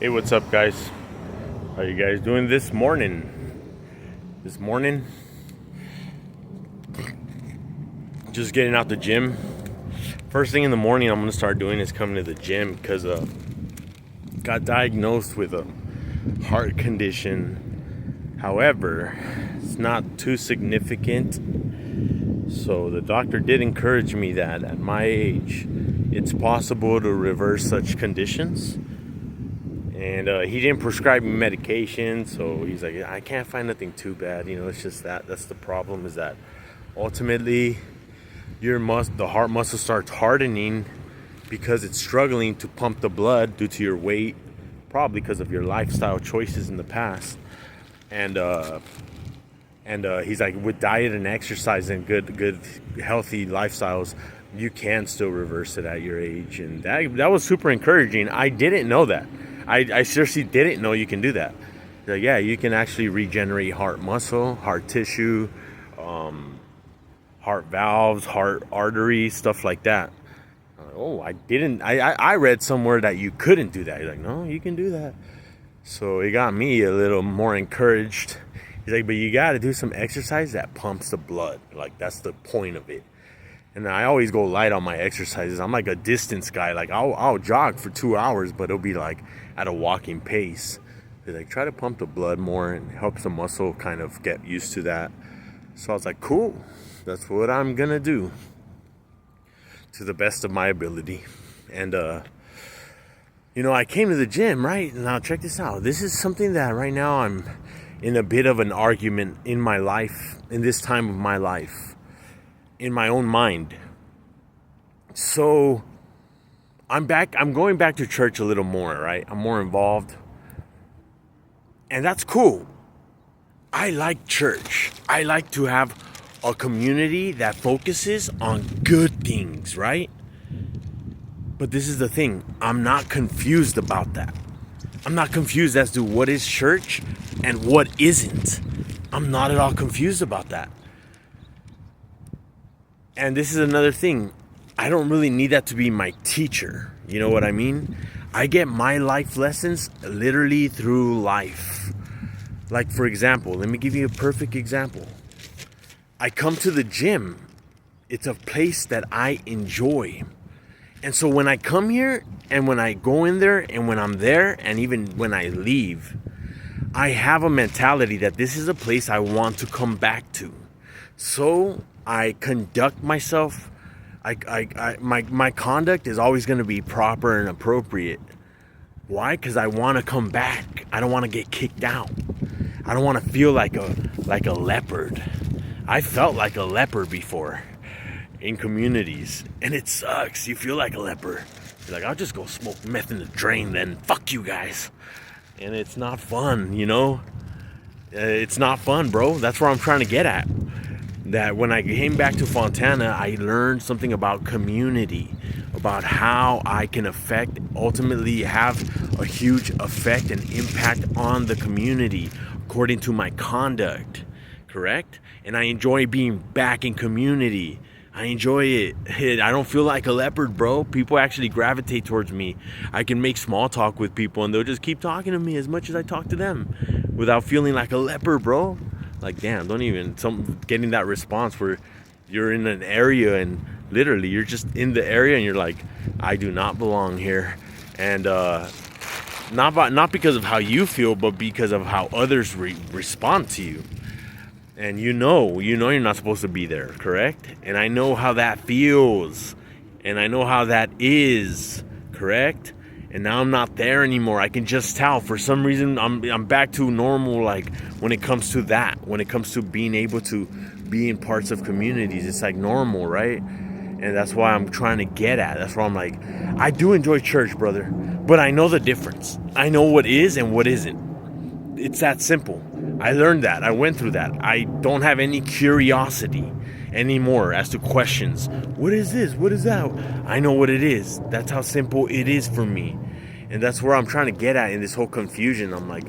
Hey, what's up, guys? How you guys doing this morning? Just getting out the gym. First thing in the morning I'm gonna start doing is coming to the gym because got diagnosed with a heart condition. However, it's not too significant. So the doctor did encourage me that at my age, it's possible to reverse such conditions. And he didn't prescribe me medication, so he's like, I can't find nothing too bad. It's just that's the problem, is that ultimately the heart muscle starts hardening because it's struggling to pump the blood due to your weight, probably because of your lifestyle choices in the past. And he's like, with diet and exercise and good healthy lifestyles, you can still reverse it at your age. And that was super encouraging. I didn't know that. I seriously didn't know you can do that. Like, yeah, you can actually regenerate heart muscle, heart tissue, heart valves, heart arteries, stuff like that. I didn't. I read somewhere that you couldn't do that. He's like, no, you can do that. So it got me a little more encouraged. He's like, but you got to do some exercise that pumps the blood. Like, that's the point of it. And I always go light on my exercises. I'm like a distance guy. Like, I'll jog for 2 hours, but it'll be like at a walking pace. They like, try to pump the blood more and helps the muscle kind of get used to that. So I was like, cool, that's what I'm gonna do to the best of my ability. And I came to the gym, right? Now check this out. This is something that right now I'm in a bit of an argument in my life, in this time of my life, in my own mind. So I'm going back to church a little more, right? I'm more involved. And that's cool. I like church. I like to have a community that focuses on good things, right? But this is the thing. I'm not confused about that. I'm not confused as to what is church and what isn't. I'm not at all confused about that. And this is another thing. I don't really need that to be my teacher. You know what I mean? I get my life lessons literally through life. Like, for example, let me give you a perfect example. I come to the gym. It's a place that I enjoy. And so when I come here and when I go in there and when I'm there and even when I leave, I have a mentality that this is a place I want to come back to. So I conduct myself. My conduct is always going to be proper and appropriate. Why? Because I want to come back. I don't want to get kicked out. I don't want to feel like a leopard. I felt like a leopard before in communities, and it sucks. You feel like a leopard. You're like, I'll just go smoke meth in the drain then. Fuck you guys. And it's not fun, It's not fun, bro. That's where I'm trying to get at. That when I came back to Fontana, I learned something about community, about how I can ultimately have a huge effect and impact on the community according to my conduct, correct? And I enjoy being back in community. I enjoy it. I don't feel like a leopard, bro. People actually gravitate towards me. I can make small talk with people and they'll just keep talking to me as much as I talk to them without feeling like a leopard, bro. Like, damn, getting that response where you're in an area and literally you're just in the area and you're like, I do not belong here. And not because of how you feel, but because of how others respond to you. And you're not supposed to be there, correct? And I know how that feels. And I know how that is, correct? And now I'm not there anymore. I can just tell. For some reason, I'm back to normal, like, when it comes to that. When it comes to being able to be in parts of communities. It's like normal, right? And that's why I'm trying to get at. That's why I'm like, I do enjoy church, brother. But I know the difference. I know what is and what isn't. It's that simple. I learned that. I went through that. I don't have any curiosity anymore as to questions. What is this? What is that? I know what it is. That's how simple it is for me. And that's where I'm trying to get at in this whole confusion. I'm like,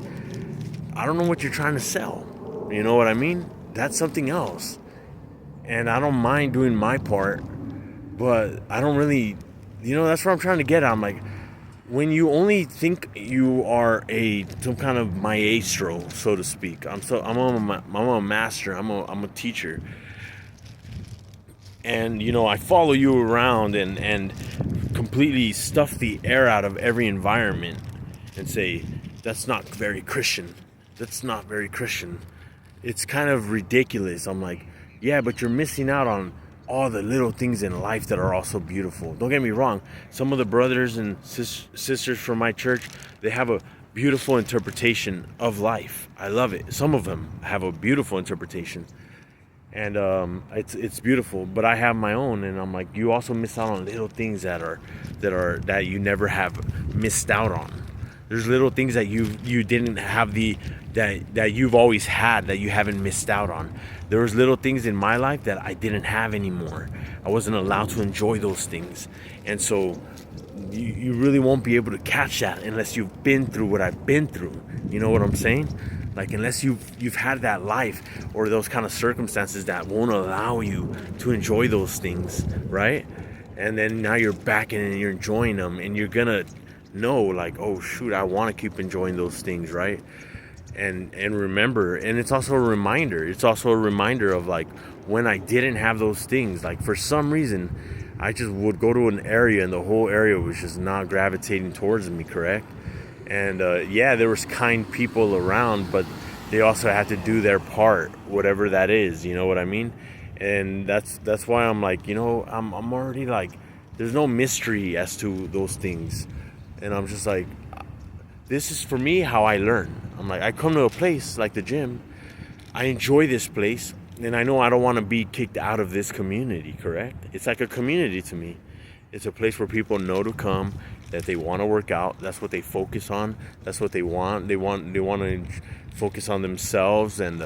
I don't know what you're trying to sell. You know what I mean? That's something else. And I don't mind doing my part, but I don't really, that's where I'm trying to get at. I'm like, when you only think you are some kind of maestro, so to speak. I'm a master. I'm a teacher, and I follow you around and completely stuff the air out of every environment and say that's not very Christian. That's not very Christian. It's kind of ridiculous. I'm like, yeah, but you're missing out on all the little things in life that are also beautiful. Don't get me wrong. Some of the brothers and sisters from my church, they have a beautiful interpretation of life. I love it. Some of them have a beautiful interpretation, and it's beautiful. But I have my own, and I'm like, you also miss out on little things that you never have missed out on. There's little things that you didn't have that you've always had that you haven't missed out on. There was little things in my life that I didn't have anymore. I wasn't allowed to enjoy those things, and so you really won't be able to catch that unless you've been through what I've been through. You know what I'm saying? Like, unless you've had that life or those kind of circumstances that won't allow you to enjoy those things, right? And then now you're back and you're enjoying them, and you're gonna know, like, oh shoot, I want to keep enjoying those things, right? And remember, and it's also a reminder. It's also a reminder of, like, when I didn't have those things. Like, for some reason, I just would go to an area and the whole area was just not gravitating towards me, correct? And yeah, there was kind people around, but they also had to do their part, whatever that is. You know what I mean? And that's why I'm like, I'm already like, there's no mystery as to those things. And I'm just like, this is for me how I learn. I'm like, I come to a place like the gym. I enjoy this place. And I know I don't want to be kicked out of this community, correct? It's like a community to me. It's a place where people know to come, that they want to work out. That's what they focus on. That's what they want. They want to focus on themselves and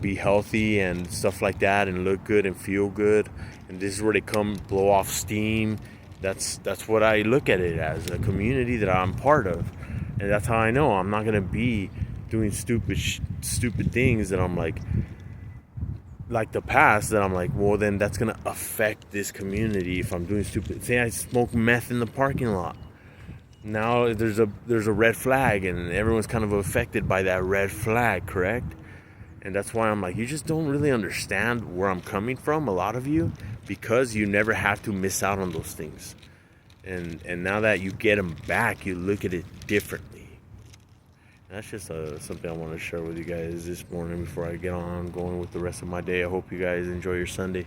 be healthy and stuff like that, and look good and feel good. And this is where they come blow off steam. That's what I look at it as, a community that I'm part of. And that's how I know I'm not gonna be doing stupid things that I'm like the past, that I'm like, well, then that's gonna affect this community if I'm doing stupid. Say I smoke meth in the parking lot. Now there's a red flag, and everyone's kind of affected by that red flag, correct? And that's why I'm like, you just don't really understand where I'm coming from, a lot of you, because you never have to miss out on those things. And now that you get them back, you look at it differently. And that's just something I want to share with you guys this morning before I get on going with the rest of my day. I hope you guys enjoy your Sunday.